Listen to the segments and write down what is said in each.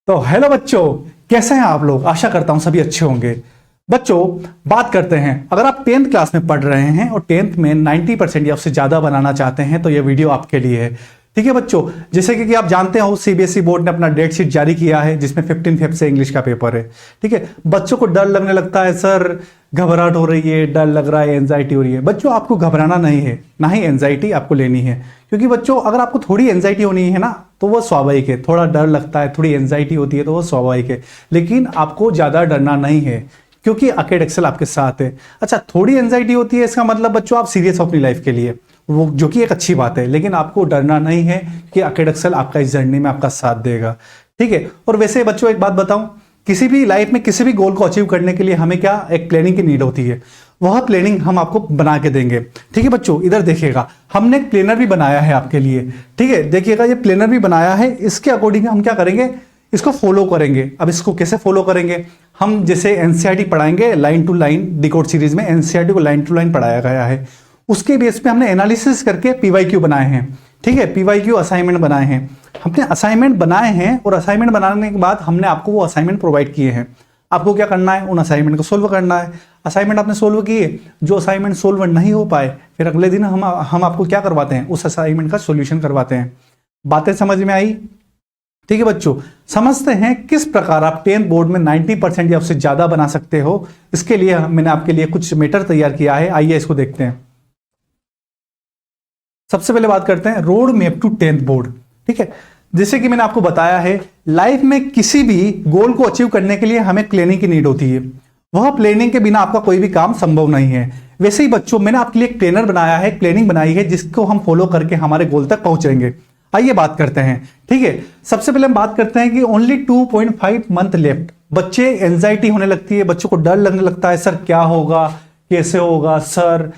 तो हेलो बच्चों, कैसे हैं आप लोग। आशा करता हूं सभी अच्छे होंगे। बच्चों, बात करते हैं, अगर आप 10th क्लास में पढ़ रहे हैं और 10th में 90% या उससे ज़्यादा बनाना चाहते हैं तो ये वीडियो आपके लिए है। ठीक है बच्चों, जैसे कि आप जानते हो सीबीएसई बोर्ड ने अपना डेट शीट जारी किया है जिसमें 15 फेब से इंग्लिश का पेपर है। ठीक है, बच्चों को डर लगने लगता है, सर घबराहट हो रही है, डर लग रहा है, एंजाइटी हो रही है। बच्चों, आपको घबराना नहीं है, ना ही एंजाइटी आपको लेनी है। क्योंकि बच्चों, अगर आपको थोड़ी एंजाइटी होनी है ना तो वो स्वाभाविक है, थोड़ा डर लगता है, थोड़ी एंजाइटी होती है तो वो स्वाभाविक है, लेकिन आपको ज़्यादा डरना नहीं है क्योंकि अकेड एक्सेल आपके साथ है। अच्छा, थोड़ी एंजाइटी होती है इसका मतलब बच्चों आप सीरियस हो अपनी लाइफ के लिए, वो जो कि एक अच्छी बात है, लेकिन आपको डरना नहीं है कि अकेड एक्सेल आपका इस जर्नी में आपका साथ देगा। ठीक है, और वैसे बच्चों एक बात बताऊं, किसी भी लाइफ में किसी भी गोल को अचीव करने के लिए हमें क्या एक प्लानिंग की नीड होती है, वह प्लानिंग हम आपको बना के देंगे। ठीक है बच्चों, इधर देखिएगा, हमने एक प्लानर भी बनाया है आपके लिए। ठीक है, देखिएगा ये प्लानर भी बनाया है, इसके अकॉर्डिंग हम क्या करेंगे, इसको फॉलो करेंगे। अब इसको कैसे फॉलो करेंगे, हम जैसे एनसीईआरटी पढ़ाएंगे line to line, decode series में एनसीईआरटी को लाइन टू लाइन पढ़ाया गया है, उसके बेस पे हमने एनालिसिस करके पीवाईक्यू बनाए हैं। ठीक है, पीवाईक्यू असाइनमेंट बनाए हैं, हमने असाइनमेंट बनाए हैं और असाइनमेंट बनाने के बाद हमने आपको वो असाइनमेंट प्रोवाइड किए हैं। आपको क्या करना है, उन असाइनमेंट को सोल्व करना है। असाइनमेंट आपने सोल्व किए, जो असाइनमेंट सोल्व नहीं हो पाए फिर अगले दिन हम आपको क्या करवाते हैं, उस असाइनमेंट का सोल्यूशन करवाते हैं। बातें समझ में आई। ठीक है बच्चों, समझते हैं किस प्रकार आप 10th बोर्ड में 90% या उससे ज्यादा बना सकते हो। इसके लिए मैंने आपके लिए कुछ मैटर तैयार किया है, आइए इसको देखते हैं। सबसे पहले बात करते हैं road map to 10th board. ठीक है, जैसे कि मैंने आपको बताया है, लाइफ में किसी भी गोल को अचीव करने के लिए हमें प्लानिंग की नीड होती है, वह प्लानिंग के बिना आपका कोई भी काम संभव नहीं है। वैसे ही बच्चों, मैंने आपके लिए एक प्लानर बनाया है, प्लानिंग बनाई है जिसको हम फॉलो करके हमारे गोल तक पहुंचेंगे। आइए बात करते हैं। ठीक है, सबसे पहले हम बात करते हैं कि ओनली 2.5 मंथ लेफ्ट। बच्चे एंजाइटी होने लगती है, बच्चों को डर लगने लगता है, सर क्या होगा, कैसे होगा, सर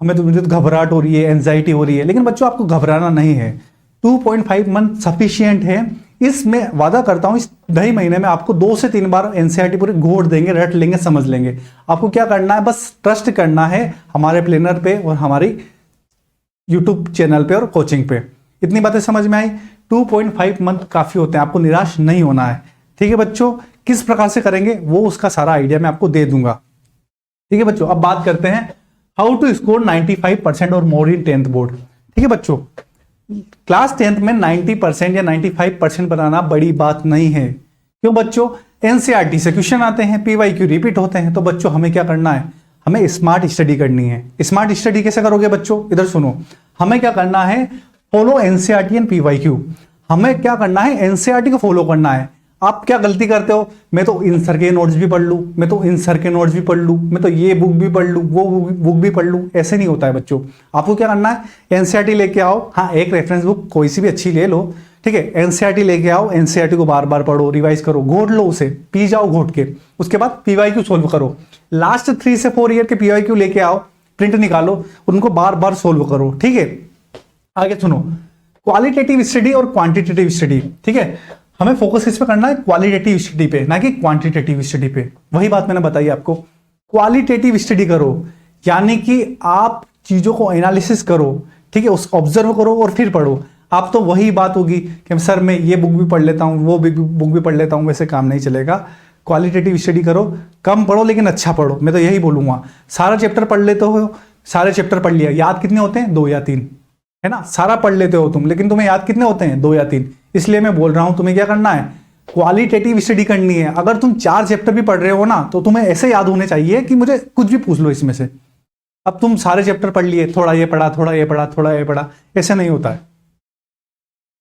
हमें तो मुझे तो घबराहट हो रही है, एंजाइटी हो रही है। लेकिन बच्चों आपको घबराना नहीं है, 2.5 मंथ सफिशियंट है। इसमें वादा करता हूं इस 2.5 महीने में आपको 2 से 3 बार एनसीईआरटी पूरी घोट देंगे, रट लेंगे, समझ लेंगे। आपको क्या करना है, बस ट्रस्ट करना है हमारे प्लानर पे और हमारी यूट्यूब चैनल पे और कोचिंग पे। इतनी बातें समझ में आई। 2.5 मंथ काफी होते हैं, आपको निराश नहीं होना है। ठीक है बच्चों, किस प्रकार से करेंगे वो उसका सारा आइडिया मैं आपको दे दूंगा। ठीक है बच्चों, अब बात करते हैं हाउ टू स्कोर 95% और मोर इन 10th बोर्ड। ठीक है बच्चों, क्लास 10th में 90% या 95% बनाना बड़ी बात नहीं है। क्यों बच्चों, एनसीईआरटी से क्वेश्चन आते हैं, पीवाईक्यू रिपीट होते हैं, तो बच्चों हमें क्या करना है, हमें स्मार्ट स्टडी करनी है। स्मार्ट स्टडी कैसे करोगे बच्चों, इधर सुनो, हमें क्या करना है, फॉलो एनसीईआरटी एंड पीवाईक्यू। हमें क्या करना है, एनसीईआरटी को फॉलो करना है। आप क्या गलती करते हो, मैं तो इन सर के नोट्स भी पढ़ लूं, मैं तो इन सर के नोट्स भी पढ़ लूं, मैं तो ये बुक भी पढ़ लूं, वो बुक भी पढ़ लूं। ऐसे नहीं होता है बच्चों। आपको क्या करना है, एनसीईआरटी लेके आओ, हाँ एक रेफरेंस बुक कोई सी भी अच्छी ले लो। ठीक है, एनसीईआरटी लेके आओ, एनसीईआरटी को बार बार पढ़ो, रिवाइज करो, घोट लो उसे, पी जाओ घोट के। उसके बाद पीवाईक्यू सोल्व करो, लास्ट 3 से 4 ईयर के पीवाईक्यू लेके आओ, प्रिंट निकालो, उनको बार बार सोल्व करो। ठीक है, आगे सुनो, क्वालिटेटिव स्टडी और क्वांटिटेटिव स्टडी। ठीक है, हमें फोकस किस पे करना है, क्वालिटेटिव स्टडी पे, ना कि क्वांटिटेटिव स्टडी पे। वही बात मैंने बताई आपको, क्वालिटेटिव स्टडी करो, यानी कि आप चीजों को एनालिसिस करो। ठीक है, उस ऑब्जर्व करो और फिर पढ़ो। आप तो वही बात होगी कि सर मैं ये बुक भी पढ़ लेता हूँ, वो बुक भी पढ़ लेता हूँ, वैसे काम नहीं चलेगा। क्वालिटेटिव स्टडी करो, कम पढ़ो लेकिन अच्छा पढ़ो। मैं तो यही बोलूंगा, सारा चैप्टर पढ़ लेते हो, सारे चैप्टर पढ़ लिया, याद कितने होते हैं, 2 या 3, है ना। सारा पढ़ लेते हो तुम, लेकिन तुम्हें याद कितने होते हैं, 2 या 3। इसलिए मैं बोल रहा हूं तुम्हें क्या करना है, क्वालिटेटिव स्टडी करनी है। अगर तुम 4 चैप्टर भी पढ़ रहे हो ना तो तुम्हें ऐसे याद होने चाहिए कि मुझे कुछ भी पूछ लो इसमें से। अब तुम सारे चैप्टर पढ़ लिए, थोड़ा ये पढ़ा, थोड़ा ये पढ़ा, थोड़ा ये पढ़ा, ऐसे नहीं होता है।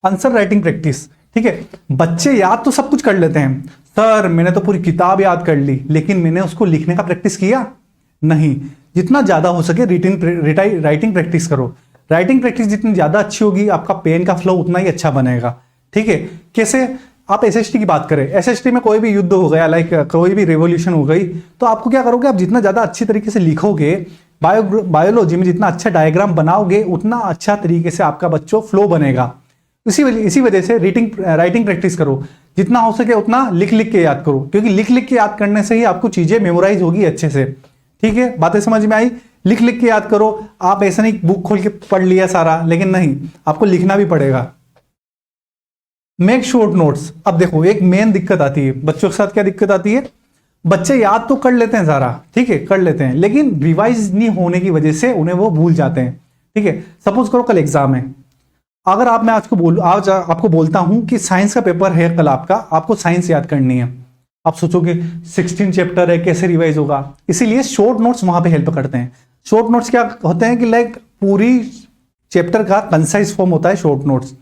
Answer writing practice. ठीक है, बच्चे याद तो सब कुछ कर लेते हैं, सर मैंने तो पूरी किताब याद कर ली, लेकिन मैंने उसको लिखने का प्रैक्टिस किया नहीं। जितना ज्यादा हो सके राइटिंग प्रैक्टिस करो। राइटिंग प्रैक्टिस जितनी ज्यादा अच्छी होगी, आपका पेन का फ्लो उतना ही अच्छा बनेगा। ठीक है, कैसे, आप एसएसटी की बात करें, एसएसटी में कोई भी युद्ध हो गया, लाइक कोई भी रेवोल्यूशन हो गई, तो आपको क्या करोगे, आप जितना ज्यादा अच्छी तरीके से लिखोगे, बायोलॉजी में जितना अच्छा डायग्राम बनाओगे, उतना अच्छा तरीके से आपका बच्चों फ्लो बनेगा। इसी वजह से राइटिंग प्रैक्टिस करो, जितना हो सके उतना लिख लिख के याद करो, क्योंकि लिख लिख के याद करने से ही आपको चीजें मेमोराइज होगी अच्छे से। ठीक है, बातें समझ में आई। लिख लिख के याद करो, आप ऐसा नहीं बुक खोल के पढ़ लिया सारा, लेकिन नहीं, आपको लिखना भी पड़ेगा। Make short notes. अब देखो एक मेन दिक्कत आती है बच्चों के साथ, क्या दिक्कत आती है, बच्चे याद तो कर लेते हैं सारा, ठीक है कर लेते हैं, लेकिन रिवाइज नहीं होने की वजह से उन्हें वो भूल जाते हैं। ठीक है, सपोज करो कल एग्जाम है, अगर आप, मैं आज आपको बोलता हूं कि साइंस का पेपर है कल आपका, आपको साइंस याद करनी है, आप सोचोगे 16 चैप्टर है कैसे रिवाइज होगा, इसीलिए शॉर्ट नोट्स वहां पे हेल्प करते हैं। शॉर्ट नोट्स क्या होते हैं कि लाइक पूरी चैप्टर का कंसाइज फॉर्म होता है शॉर्ट नोट्स।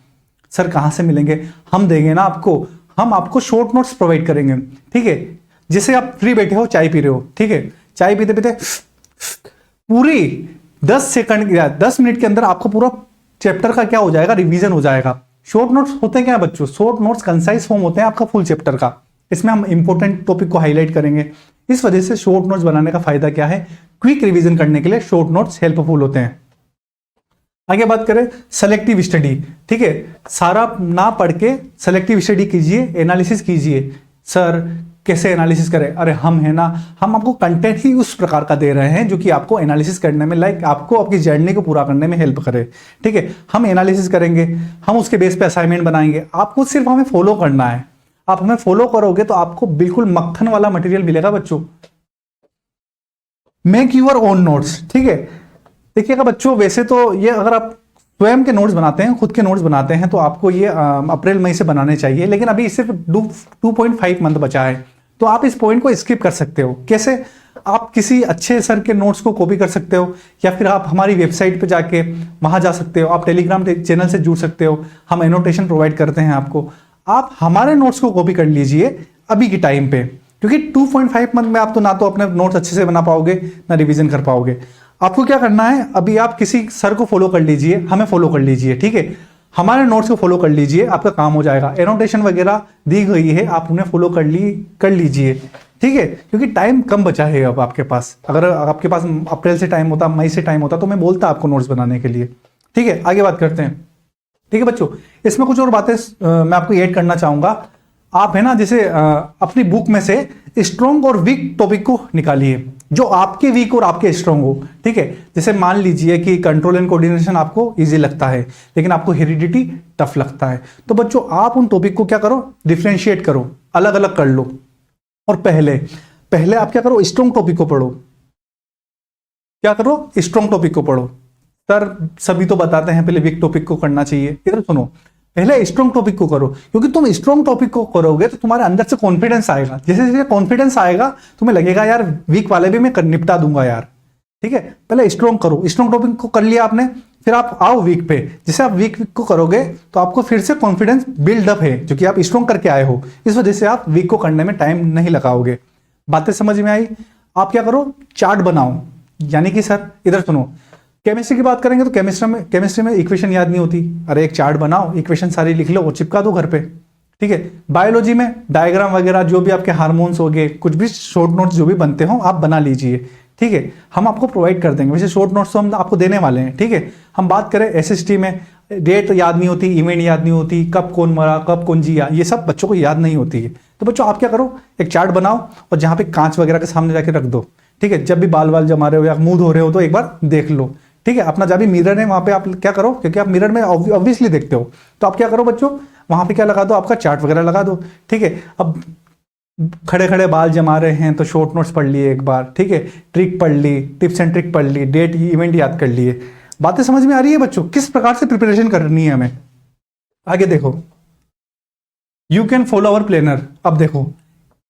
सर कहां से मिलेंगे, हम देंगे ना आपको, हम आपको शॉर्ट नोट्स प्रोवाइड करेंगे। ठीक है, जैसे आप फ्री बैठे हो, चाय पी रहे हो, ठीक है, चाय पीते पीते पूरी 10 सेकंड या 10 मिनट के अंदर आपको पूरा चैप्टर का क्या हो जाएगा, रिवीजन हो जाएगा। शॉर्ट नोट्स होते हैं क्या बच्चों, शॉर्ट नोट्स कंसाइज फॉर्म होते हैं आपका फुल चैप्टर का, इसमें हम इंपॉर्टेंट टॉपिक को हाईलाइट करेंगे। इस वजह से शॉर्ट नोट्स बनाने का फायदा क्या है, क्विक रिवीजन करने के लिए शॉर्ट नोट्स हेल्पफुल होते हैं। आगे बात करें सेलेक्टिव स्टडी। ठीक है, सारा ना पढ़ के सेलेक्टिव स्टडी कीजिए, एनालिसिस कीजिए। सर कैसे एनालिसिस करें, अरे हम है ना, हम आपको कंटेंट ही उस प्रकार का दे रहे हैं जो कि आपको एनालिसिस करने में, लाइक आपको आपकी जर्नी को पूरा करने में हेल्प करे। ठीक है, हम एनालिसिस करेंगे, हम उसके बेस पे असाइनमेंट बनाएंगे, आपको सिर्फ हमें फॉलो करना है। आप हमें फॉलो करोगे तो आपको बिल्कुल मक्खन वाला मटेरियल मिलेगा बच्चों। Make your own notes. ठीक है, देखिएगा बच्चों, वैसे तो ये अगर आप स्वयं के नोट्स बनाते हैं, खुद के नोट्स बनाते हैं, तो आपको ये अप्रैल मई से बनाने चाहिए, लेकिन अभी सिर्फ 2.5 मंथ बचा है, तो आप इस पॉइंट को स्किप कर सकते हो। कैसे, आप किसी अच्छे सर के नोट्स को कॉपी कर सकते हो, या फिर आप हमारी वेबसाइट पे जाके वहां जा सकते हो, आप टेलीग्राम चैनल से जुड़ सकते हो, हम एनोटेशन प्रोवाइड करते हैं आपको, आप हमारे नोट्स को कॉपी कर लीजिए अभी के टाइम पे, क्योंकि 2.5 मंथ में आप तो ना तो अपने नोट्स अच्छे से बना पाओगे, ना रिवीजन कर पाओगे। आपको क्या करना है, अभी आप किसी सर को फॉलो कर लीजिए, हमें फॉलो कर लीजिए, ठीक है, हमारे नोट्स को फॉलो कर लीजिए, आपका काम हो जाएगा। एनोटेशन वगैरह दी गई है, आप उन्हें फॉलो कर लीजिए, ठीक है, क्योंकि टाइम कम बचा है अब आपके पास। अगर आपके पास अप्रैल से टाइम होता, मई से टाइम होता, तो मैं बोलता आपको नोट्स बनाने के लिए। ठीक है, आगे बात करते हैं। ठीक है बच्चों, इसमें कुछ और बातें मैं आपको ऐड करना चाहूंगा। आप है ना, जैसे अपनी बुक में से स्ट्रॉन्ग और वीक टॉपिक को निकालिए, जो आपके वीक और आपके स्ट्रॉन्ग हो। ठीक है, जैसे मान लीजिए कि कंट्रोल एंड कोऑर्डिनेशन आपको इजी लगता है, लेकिन आपको हेरिडिटी टफ लगता है, तो बच्चों आप उन टॉपिक को क्या करो, डिफ्रेंशिएट करो, अलग अलग कर लो। और पहले आप क्या करो, स्ट्रॉन्ग टॉपिक को पढ़ो। क्या करो, स्ट्रॉन्ग टॉपिक को पढ़ो। सर सभी तो बताते हैं पहले वीक टॉपिक को करना चाहिए, इधर सुनो, पहले स्ट्रॉन्ग टॉपिक को करो, क्योंकि तुम स्ट्रॉन्ग टॉपिक को करोगे तो तुम्हारे अंदर से कॉन्फिडेंस आएगा। जैसे जैसे कॉन्फिडेंस आएगा तुम्हें लगेगा यार वीक वाले भी मैं निपटा दूंगा यार। ठीक है, पहले स्ट्रॉन्ग करो, स्ट्रॉन्ग टॉपिक को कर लिया आपने, फिर आप आओ वीक पे। जैसे आप वीक को करोगे तो आपको फिर से कॉन्फिडेंस बिल्डअप है, जो कि आप स्ट्रॉन्ग करके आए हो, इस वजह से आप वीक को करने में टाइम नहीं लगाओगे। बातें समझ में आई? आप क्या करो, चार्ट बनाओ, यानी कि सर इधर सुनो, केमिस्ट्री की बात करेंगे तो केमिस्ट्री में इक्वेशन याद नहीं होती, अरे एक चार्ट बनाओ, इक्वेशन सारी लिख लो और चिपका दो घर पे। ठीक है, बायोलॉजी में डायग्राम वगैरह, जो भी आपके हार्मोन्स हो गए, कुछ भी शॉर्ट नोट्स जो भी बनते हो आप बना लीजिए। ठीक है, हम आपको प्रोवाइड कर देंगे, वैसे शॉर्ट नोट्स तो हम आपको देने वाले हैं। ठीक है, हम बात करें एसएसटी में, डेट याद नहीं होती, इवेंट याद नहीं होती, कब कौन मरा, कब कौन जिया, ये सब बच्चों को याद नहीं होती है। तो बच्चों आप क्या करो, एक चार्ट बनाओ और जहां पे कांच वगैरह के सामने जाके रख दो। ठीक है, जब भी बाल जमा रहे हो या मुंह धो रहे हो तो एक बार देख लो। ठीक है, अपना जब भी मिरर है वहां पे आप क्या करो, क्योंकि आप मिरर में ऑब्वियसली देखते हो, तो आप क्या करो बच्चों, वहां पे क्या लगा दो, आपका चार्ट वगैरह लगा दो। ठीक है, अब खड़े खड़े बाल जमा रहे हैं तो शॉर्ट नोट्स पढ़ लिए एक बार। ठीक है, ट्रिक पढ़ ली, टिप्स एंड ट्रिक पढ़ ली, डेट इवेंट याद कर लिए। बातें समझ में आ रही है बच्चों, किस प्रकार से प्रिपरेशन करनी है हमें? आगे देखो, you can follow our planner. अब देखो,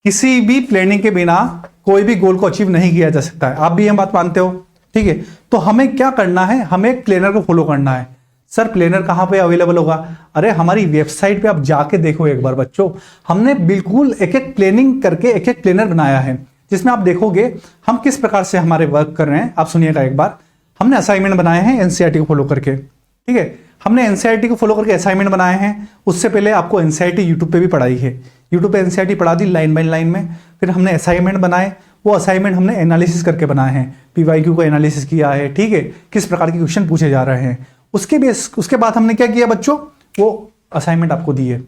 किसी भी प्लानिंग के बिना कोई भी गोल को अचीव नहीं किया जा सकता है, आप भी यह बात मानते हो। ठीक है, तो हमें क्या करना है, हमें एक प्लानर को फॉलो करना है। सर प्लानर कहां पे अवेलेबल होगा? अरे हमारी वेबसाइट पे आप जाके देखो एक बार बच्चों, हमने बिल्कुल एक एक प्लानिंग करके एक एक प्लानर बनाया है, जिसमें आप देखोगे हम किस प्रकार से हमारे वर्क कर रहे हैं। आप सुनिएगा एक बार, हमने असाइनमेंट बनाए हैं एनसीईआरटी को फॉलो करके। ठीक है, हमने एनसीईआरटी को फॉलो करके असाइनमेंट बनाए हैं। उससे पहले आपको एनसीईआरटी यूट्यूब पे भी पढ़ाई है, यूट्यूब पे एनसीईआरटी पढ़ा दी लाइन बाय लाइन में। फिर हमने असाइनमेंट बनाए, वो असाइनमेंट हमने एनालिसिस करके बनाए हैं, पीवाईक्यू को एनालिसिस किया है। ठीक है, किस प्रकार के क्वेश्चन पूछे जा रहे हैं, उसके बाद हमने क्या किया बच्चों, वो असाइनमेंट आपको दी है,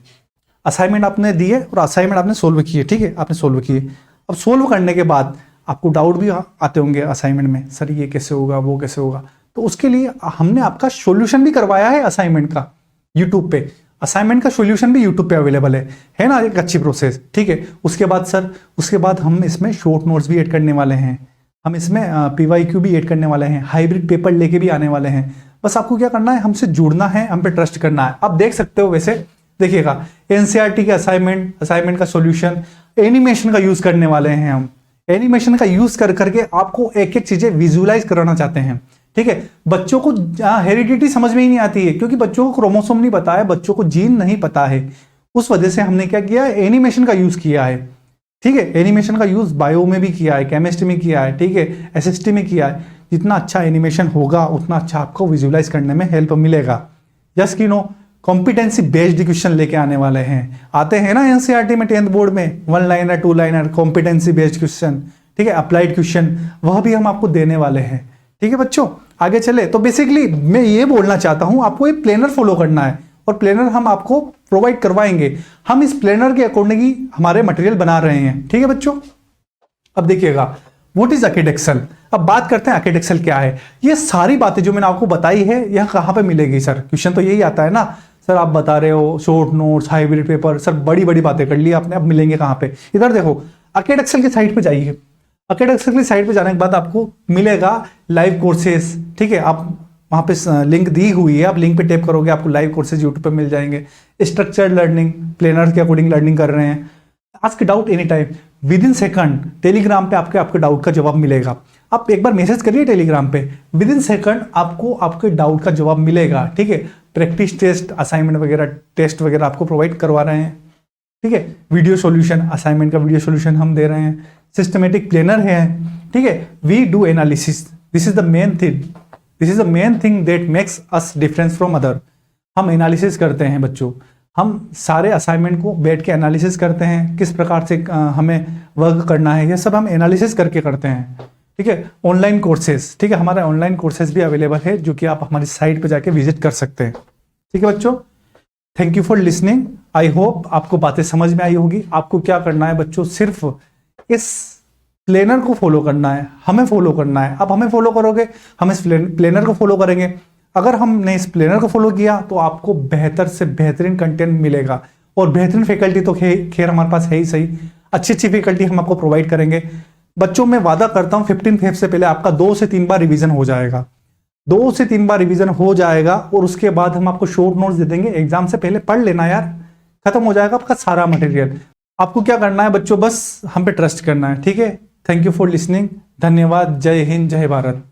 असाइनमेंट आपने दी है और असाइनमेंट आपने सोल्व किए। ठीक है, आपने सोल्व किए। अब सोल्व करने के बाद आपको डाउट भी आते होंगे असाइनमेंट में, सर ये कैसे होगा, वो कैसे होगा, तो उसके लिए हमने आपका सॉल्यूशन भी करवाया है असाइनमेंट का यूट्यूब पे। असाइनमेंट का सॉल्यूशन भी यूट्यूब पे अवेलेबल है ना, एक अच्छी प्रोसेस। ठीक है, उसके बाद सर, उसके बाद हम इसमें शॉर्ट नोट्स भी ऐड करने वाले हैं, हम इसमें PYQ भी ऐड करने वाले हैं, हाइब्रिड पेपर लेके भी आने वाले हैं। बस आपको क्या करना है, हमसे जुड़ना है, हम पे ट्रस्ट करना है। आप देख सकते हो, वैसे देखिएगा NCERT के असाइनमेंट का सॉल्यूशन, एनिमेशन का यूज करने वाले हैं हम। एनिमेशन का यूज कर करके आपको एक एक चीजें विजुअलाइज कराना चाहते हैं। ठीक है, बच्चों को हेरिडिटी समझ में ही नहीं आती है, क्योंकि बच्चों को क्रोमोसोम नहीं पता है, बच्चों को जीन नहीं पता है। उस वजह से हमने क्या किया, एनिमेशन का यूज किया है। ठीक है, एनिमेशन का यूज बायो में भी किया है, केमिस्ट्री में किया है, ठीक है, SST में किया है। जितना अच्छा एनिमेशन होगा उतना अच्छा आपको विजुअलाइज करने में हेल्प मिलेगा। जस्ट कि नो कॉम्पिटेंसी बेस्ड क्वेश्चन लेके आने वाले हैं, आते हैं ना NCERT में 10th बोर्ड में 1 liner 2 liner competency based question, ठीक है, अप्लाइड क्वेश्चन, वह भी हम आपको देने वाले हैं। ठीक है बच्चों, आगे चले तो बेसिकली मैं ये बोलना चाहता हूं, आपको एक प्लानर फॉलो करना है और प्लानर हम आपको प्रोवाइड करवाएंगे। हम इस प्लानर के अकॉर्डिंग ही हमारे मटेरियल बना रहे हैं। ठीक है बच्चों, अब देखिएगा व्हाट इज ACADEXL। अब बात करते हैं ACADEXL क्या है। ये सारी बातें जो मैंने आपको बताई है यह कहां पे मिलेगी सर, क्वेश्चन तो यही आता है ना सर, आप बता रहे हो short notes, hybrid paper, sir बड़ी बड़ी बातें कर ली आपने, अब मिलेंगे कहां पे। इधर देखो ACADEXL की साइट पे जाइए, ACADEXL की साइट पे जाने के बाद आपको मिलेगा लाइव कोर्सेज। ठीक है, आप वहां पे लिंक दी हुई है, आप लिंक पे टैप करोगे आपको लाइव कोर्सेज यूट्यूब पे मिल जाएंगे। स्ट्रक्चर्ड लर्निंग, प्लानर के अकॉर्डिंग लर्निंग कर रहे हैं। Ask doubt any time, within second Telegram पे आपके डाउट का जवाब मिलेगा। आप एक बार मैसेज करिए टेलीग्राम पे, विद इन सेकंड आपको आपके डाउट का जवाब मिलेगा। ठीक है, प्रैक्टिस टेस्ट, असाइनमेंट वगैरह, टेस्ट वगैरह आपको प्रोवाइड करवा रहे हैं। ठीक है, वीडियो सॉल्यूशन, असाइनमेंट का वीडियो सॉल्यूशन हम दे रहे हैं। सिस्टमेटिक प्लानर है। ठीक है, we do analysis, this is the main thing, this is the main thing that makes us difference from other. हम एनालिसिस करते हैं बच्चों, हम सारे असाइनमेंट को बैठ के एनालिसिस करते हैं, किस प्रकार से हमें वर्क करना है, ये सब हम एनालिसिस करके करते हैं। ठीक है, ऑनलाइन कोर्सेज, ठीक है, हमारा ऑनलाइन कोर्सेज भी अवेलेबल है जो कि आप हमारी साइट पे जाके विजिट कर सकते हैं। ठीक है बच्चों, thank you for listening. I hope आपको बातें समझ में आई होगी। आपको क्या करना है बच्चों, सिर्फ इस प्लानर को फॉलो करना है, हमें फॉलो करना है। अब हमें फॉलो करोगे, हम इस प्लानर को फॉलो करेंगे। अगर हमने इस प्लानर को फॉलो किया तो आपको बेहतर से बेहतरीन कंटेंट मिलेगा, और बेहतरीन फैकल्टी तो खैर हमारे पास है ही सही, अच्छी अच्छी फैकल्टी हम आपको प्रोवाइड करेंगे। बच्चों मैं वादा करता हूं 15 फेब से पहले आपका 2 से 3 बार रिवीजन हो जाएगा, 2 से 3 बार रिवीजन हो जाएगा, और उसके बाद हम आपको शॉर्ट नोट्स दे देंगे। एग्जाम से पहले पढ़ लेना यार, खत्म हो जाएगा आपका सारा मटेरियल। आपको क्या करना है बच्चों, बस हम पे ट्रस्ट करना है। ठीक है, थैंक यू फॉर लिसनिंग, धन्यवाद, जय हिंद, जय भारत।